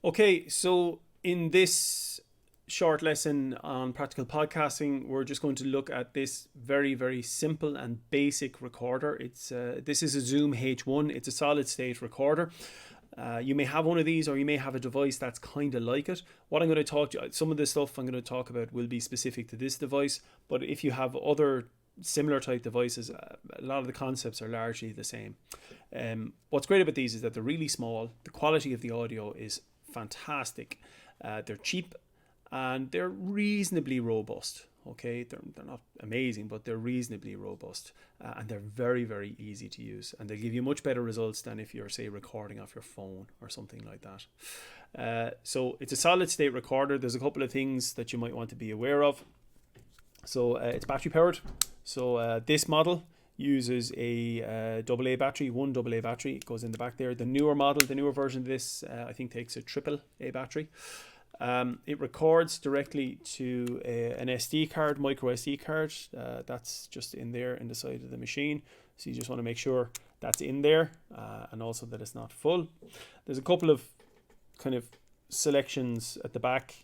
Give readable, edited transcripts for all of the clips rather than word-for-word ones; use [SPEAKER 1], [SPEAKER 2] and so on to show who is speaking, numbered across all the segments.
[SPEAKER 1] Okay, so in this short lesson on practical podcasting, we're just going to look at this very, very simple and basic recorder. This is a Zoom H1. It's a solid state recorder. You may have one of these, or you may have a device that's kind of like it. What I'm going to talk to, some of the stuff I'm going to talk about will be specific to this device, but if you have other similar type devices, a lot of the concepts are largely the same. What's great about these is that they're really small. The quality of the audio is fantastic. They're cheap and they're reasonably robust. Okay, they're not amazing, but they're reasonably robust, and they're very, very easy to use, and they give you much better results than if you're, say, recording off your phone or something like that. So it's a solid state recorder. There's a couple of things that you might want to be aware of. So it's battery powered. So this model uses a AA battery, one AA battery. It goes in the back there. The newer model, the newer version of this, I think takes a AAA battery. It records directly to an SD card, micro SD card. That's just in there in the side of the machine. So you just want to make sure that's in there, and also that it's not full. There's a couple of kind of selections at the back.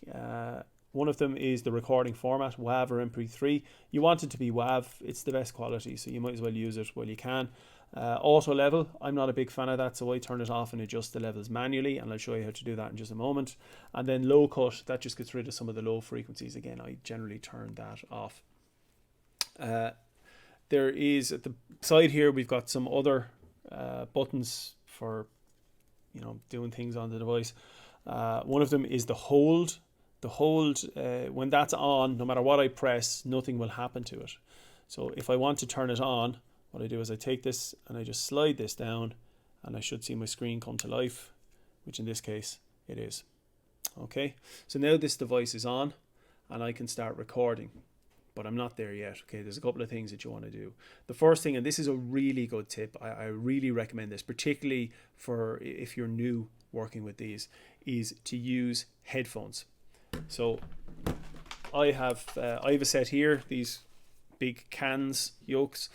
[SPEAKER 1] One of them is the recording format, WAV or MP3. You want it to be WAV. It's the best quality, so you might as well use it while you can. Auto level, I'm not a big fan of that, so I turn it off and adjust the levels manually, and I'll show you how to do that in just a moment. And then low cut, that just gets rid of some of the low frequencies. Again, I generally turn that off. There is at the side here, we've got some other buttons for doing things on the device. One of them is the hold. The hold, when that's on, no matter what I press, nothing will happen to it. So if I want to turn it on, what I do is I take this and I just slide this down, and I should see my screen come to life, which in this case it is. Okay, so now this device is on and I can start recording, but I'm not there yet. Okay, there's a couple of things that you want to do. The first thing, and this is a really good tip, I really recommend this, particularly for if you're new working with these, is to use headphones. So I have a set here, these big cans yokes.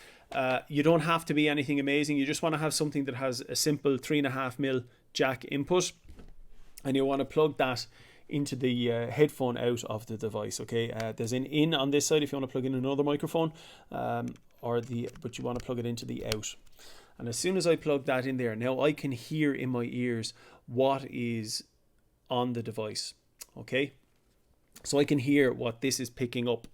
[SPEAKER 1] You don't have to be anything amazing. You just want to have something that has a simple 3.5mm jack input, and you want to plug that into the headphone out of the device. Okay, there's an in on this side if you want to plug in another microphone, but you want to plug it into the out. And as soon as I plug that in there, now I can hear in my ears what is on the device. Okay, so I can hear what this is picking up.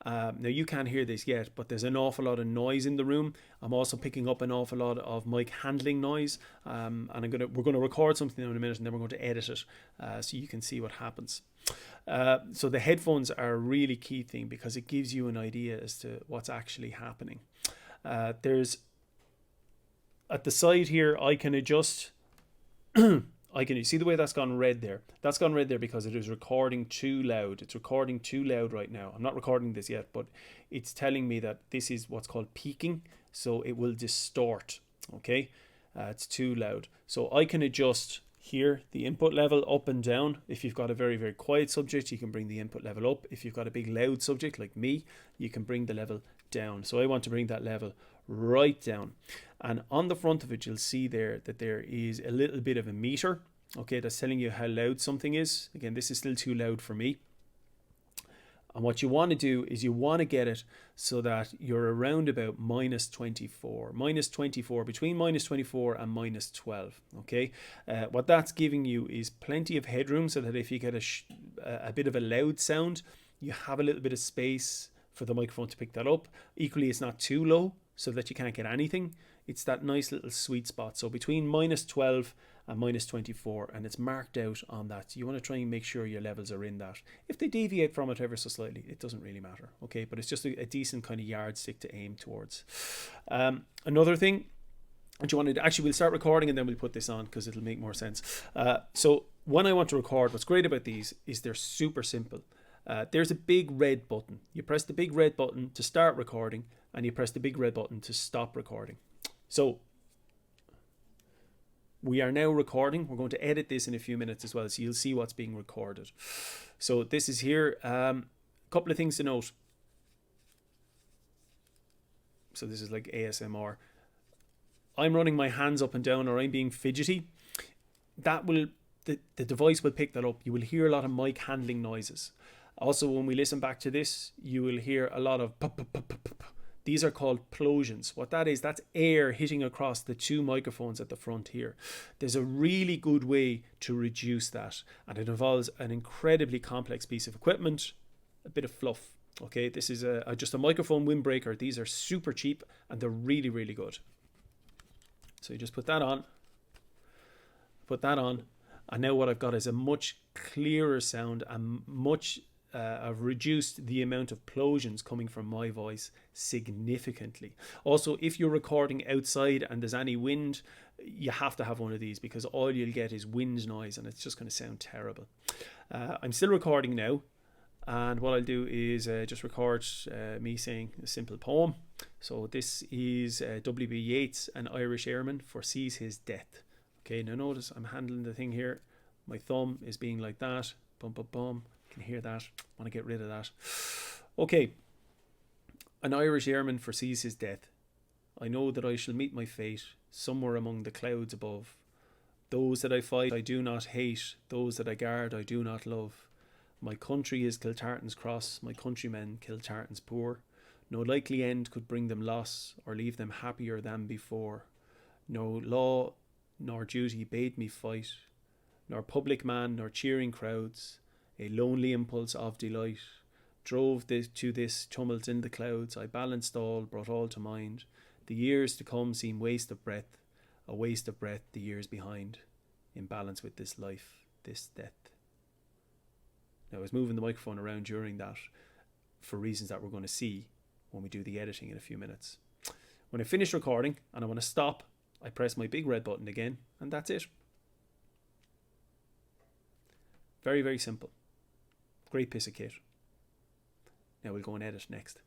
[SPEAKER 1] Now you can't hear this yet, but there's an awful lot of noise in the room. I'm also picking up an awful lot of mic handling noise, and we're going to record something in a minute, and then we're going to edit it so you can see what happens. So the headphones are a really key thing because it gives you an idea as to what's actually happening. There's at the side here, I can adjust. You see the way that's gone red there? That's gone red there because it is recording too loud. It's recording too loud right now. I'm not recording this yet, but it's telling me that this is what's called peaking. So it will distort. Okay, it's too loud. So I can adjust here the input level up and down. If you've got a very, very quiet subject, you can bring the input level up. If you've got a big loud subject like me, you can bring the level down. So I want to bring that level right down, and on the front of it you'll see there that there is a little bit of a meter, okay, that's telling you how loud something is. Again, this is still too loud for me, and what you want to do is you want to get it so that you're around about -24, between -24 and -12. Okay, what that's giving you is plenty of headroom so that if you get a bit of a loud sound, you have a little bit of space for the microphone to pick that up. Equally, it's not too low so that you can't get anything. It's that nice little sweet spot. So between -12 and -24, and it's marked out on that. So you want to try and make sure your levels are in that. If they deviate from it ever so slightly, it doesn't really matter. Okay, but it's just a decent kind of yardstick to aim towards. Another thing that you want to do, actually we'll start recording and then we'll put this on because it'll make more sense. So when I want to record, what's great about these is they're super simple. There's a big red button. You press the big red button to start recording, and you press the big red button to stop recording. So we are now recording. We're going to edit this in a few minutes as well, so you'll see what's being recorded. So this is here. A couple of things to note. So this is like ASMR. I'm running my hands up and down, or I'm being fidgety. the device will pick that up. You will hear a lot of mic handling noises. Also, when we listen back to this, you will hear a lot of pop, pop, pop, pop, pop. These are called plosions. What that is, that's air hitting across the two microphones at the front here. There's a really good way to reduce that, and it involves an incredibly complex piece of equipment, a bit of fluff. Okay, this is just a microphone windbreaker. These are super cheap and they're really, really good. So you just put that on, and now what I've got is a much clearer sound and much I've reduced the amount of plosions coming from my voice significantly. Also, if you're recording outside and there's any wind, you have to have one of these, because all you'll get is wind noise and it's just going to sound terrible. I'm still recording now, and what I'll do is just record me saying a simple poem. So this is W.B. Yeats, An Irish Airman Foresees His Death. Okay, now notice I'm handling the thing here. My thumb is being like that. Bum, bum, bum. Can hear that. Want to get rid of that. Okay. An Irish airman foresees his death. I know that I shall meet my fate somewhere among the clouds above. Those that I fight I do not hate. Those that I guard I do not love. My country is Kiltartan's cross. My countrymen Kiltartan's poor. No likely end could bring them loss or leave them happier than before. No law nor duty bade me fight, nor public man nor cheering crowds. A lonely impulse of delight drove to this tumult in the clouds. I balanced all, brought all to mind. The years to come seem waste of breath, a waste of breath the years behind, in balance with this life, this death. Now I was moving the microphone around during that for reasons that we're going to see when we do the editing in a few minutes. When I finish recording and I want to stop, I press my big red button again, and that's it. Very, very simple. Great piece of kit. Now we'll go and edit next.